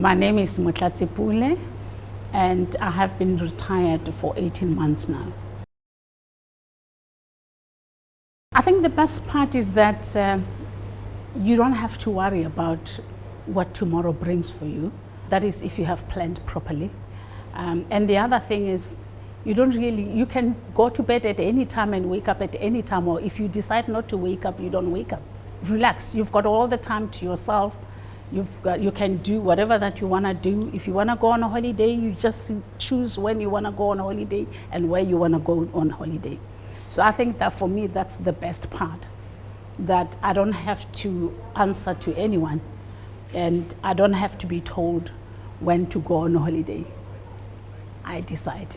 My name is Motlatsi Pule, and I have been retired for 18 months now. I think the best part is that you don't have to worry about what tomorrow brings for you. That is, if you have planned properly. And the other thing is, you can go to bed at any time and wake up at any time, or if you decide not to wake up, you don't wake up. Relax, you've got all the time to yourself. You can do whatever that you want to do. If you want to go on a holiday, you just choose when you want to go on a holiday and where you want to go on holiday. So I think that for me, that's the best part, that I don't have to answer to anyone and I don't have to be told when to go on a holiday. I decide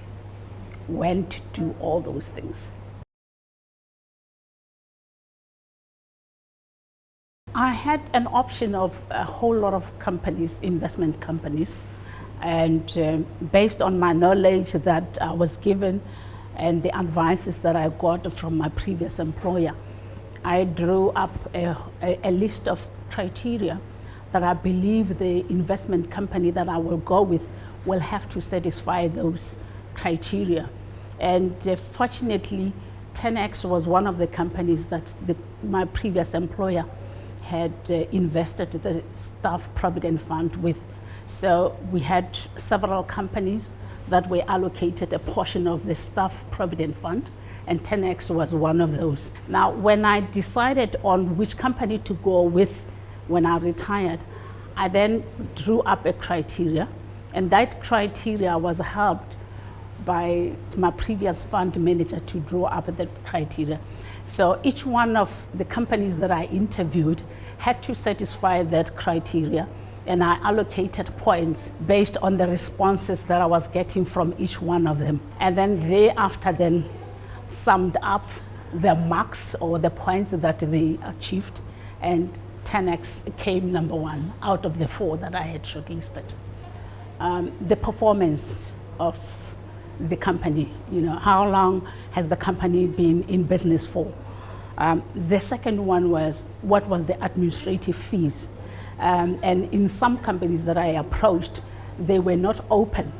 when to do all those things. I had an option of a whole lot of companies, investment companies, and based on my knowledge that I was given and the advices that I got from my previous employer, I drew up a list of criteria that I believe the investment company that I will go with will have to satisfy those criteria. And fortunately, 10X was one of the companies that my previous employer had invested the staff provident fund with. So we had several companies that were allocated a portion of the staff provident fund, and 10X was one of those. Now, when I decided on which company to go with when I retired, I then drew up a criteria, and that criteria was helped by my previous fund manager to draw up the criteria. So each one of the companies that I interviewed had to satisfy that criteria, and I allocated points based on the responses that I was getting from each one of them. And then thereafter then summed up the marks or the points that they achieved, and 10X came number one out of the four that I had shortlisted. The performance of the company, how long has the company been in business for? The second one was, what was the administrative fees? And in some companies that I approached, they were not open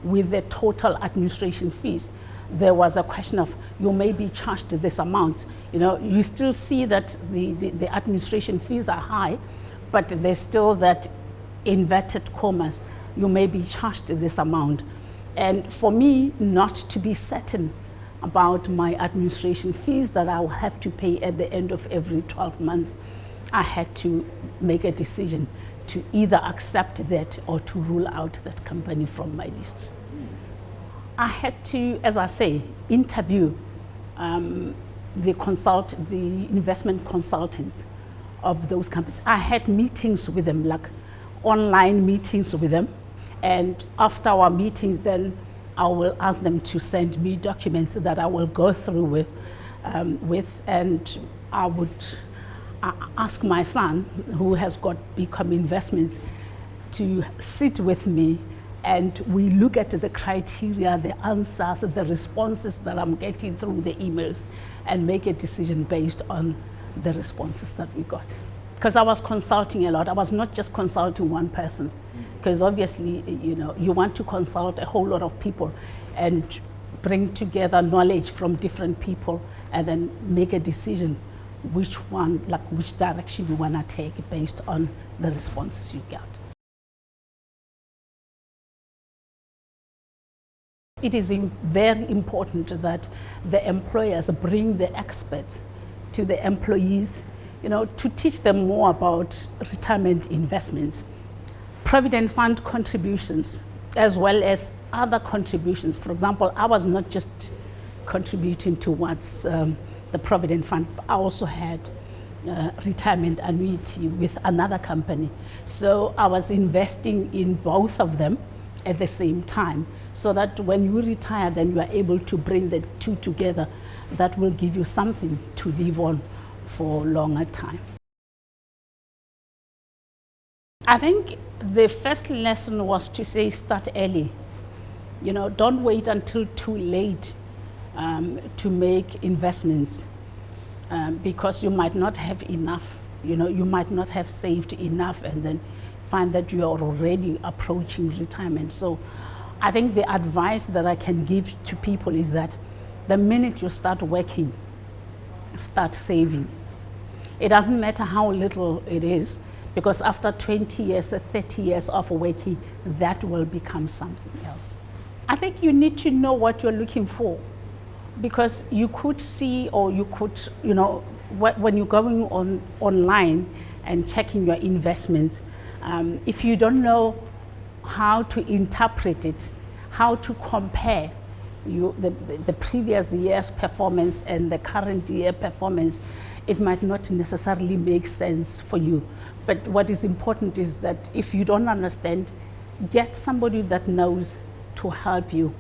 with the total administration fees. There was a question of, you may be charged this amount. You still see that the administration fees are high, but there's still that inverted commas, you may be charged this amount. And for me not to be certain about my administration fees that I will have to pay at the end of every 12 months, I had to make a decision to either accept that or to rule out that company from my list. I had to, as I say, interview the investment consultants of those companies. I had meetings with them, like online meetings with them. And after our meetings, then I will ask them to send me documents that I will go through with, and I would ask my son, who has got Become Investments, to sit with me, and we look at the criteria, the answers, the responses that I'm getting through the emails, and make a decision based on the responses that we got. Because I was consulting a lot. I was not just consulting one person, because obviously, you want to consult a whole lot of people and bring together knowledge from different people and then make a decision which direction you want to take based on the responses you get. It is very important that the employers bring the experts to the employees, to teach them more about retirement investments, provident fund contributions, as well as other contributions. For example, I was not just contributing towards the provident fund, I also had retirement annuity with another company. So I was investing in both of them at the same time, so that when you retire, then you are able to bring the two together. That will give you something to live on for a longer time. I think the first lesson was to say, start early. Don't wait until too late to make investments, because you might not have enough. You might not have saved enough, and then find that you are already approaching retirement. So I think the advice that I can give to people is that the minute you start working, start saving. It doesn't matter how little it is, because after 20 years, 30 years of working, that will become something else. I think you need to know what you're looking for, because you could see, or you could, when you're going online and checking your investments, if you don't know how to interpret it, how to compare the previous year's performance and the current year performance, it might not necessarily make sense for you. But what is important is that if you don't understand, get somebody that knows to help you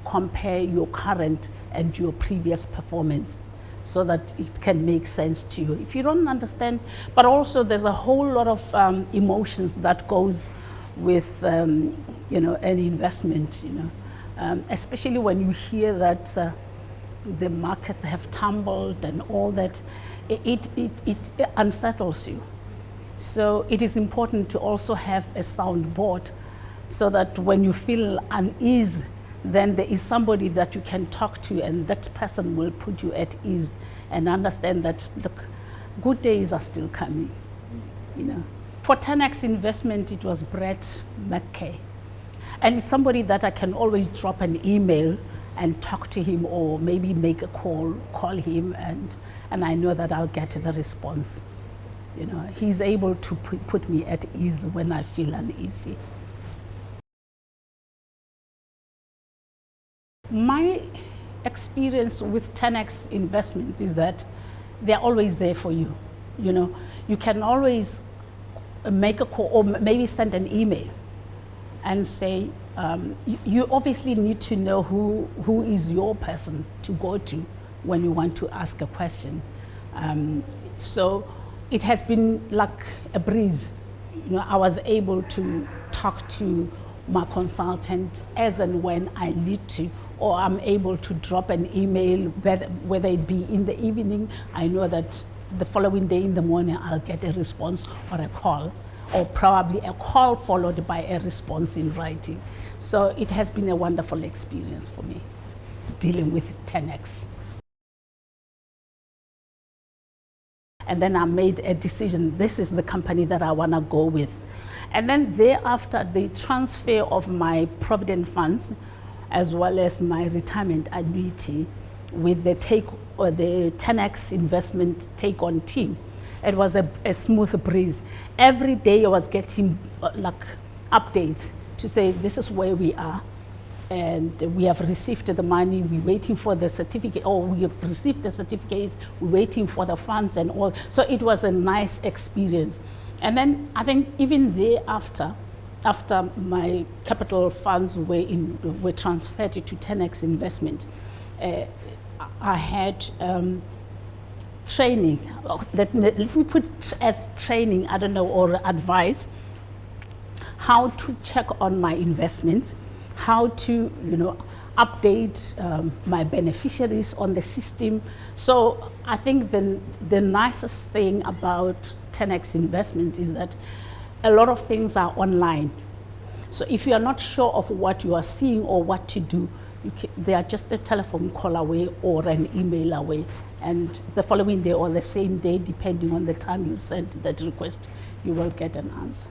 compare your current and your previous performance, so that it can make sense to you. If you don't understand, but also there's a whole lot of emotions that goes with an investment, especially when you hear that the markets have tumbled and all that, it unsettles you. So it is important to also have a sound board, so that when you feel unease, then there is somebody that you can talk to, and that person will put you at ease and understand that, look, good days are still coming. For 10x investment, it was Brett McKay. And it's somebody that I can always drop an email and talk to him, or maybe make a call him, and I know that I'll get the response. He's able to put me at ease when I feel uneasy. My experience with 10x investments is that they're always there for you. You can always make a call, or maybe send an email and say, you obviously need to know who is your person to go to when you want to ask a question. So it has been like a breeze. I was able to talk to my consultant as and when I need to, or I'm able to drop an email, whether it be in the evening. I know that the following day in the morning I'll get a response or a call, or probably a call followed by a response in writing. So it has been a wonderful experience for me dealing with 10x. And then I made a decision, this is the company that I want to go with. And then thereafter, the transfer of my provident funds, as well as my retirement annuity, with the 10x investment take on team, it was a smooth breeze. Every day I was getting updates to say, this is where we are, and we have received the money, we're waiting for the certificate, or we have received the certificates, we're waiting for the funds and all. So it was a nice experience. And then I think even thereafter, after my capital funds were transferred to 10x investment, I had training, let me put it as training, I don't know, or advice, how to check on my investments, how to update my beneficiaries on the system. So I think the nicest thing about 10x investment is that a lot of things are online. So if you are not sure of what you are seeing or what to do, they are just a telephone call away or an email away, and the following day or the same day, depending on the time you sent that request, you will get an answer.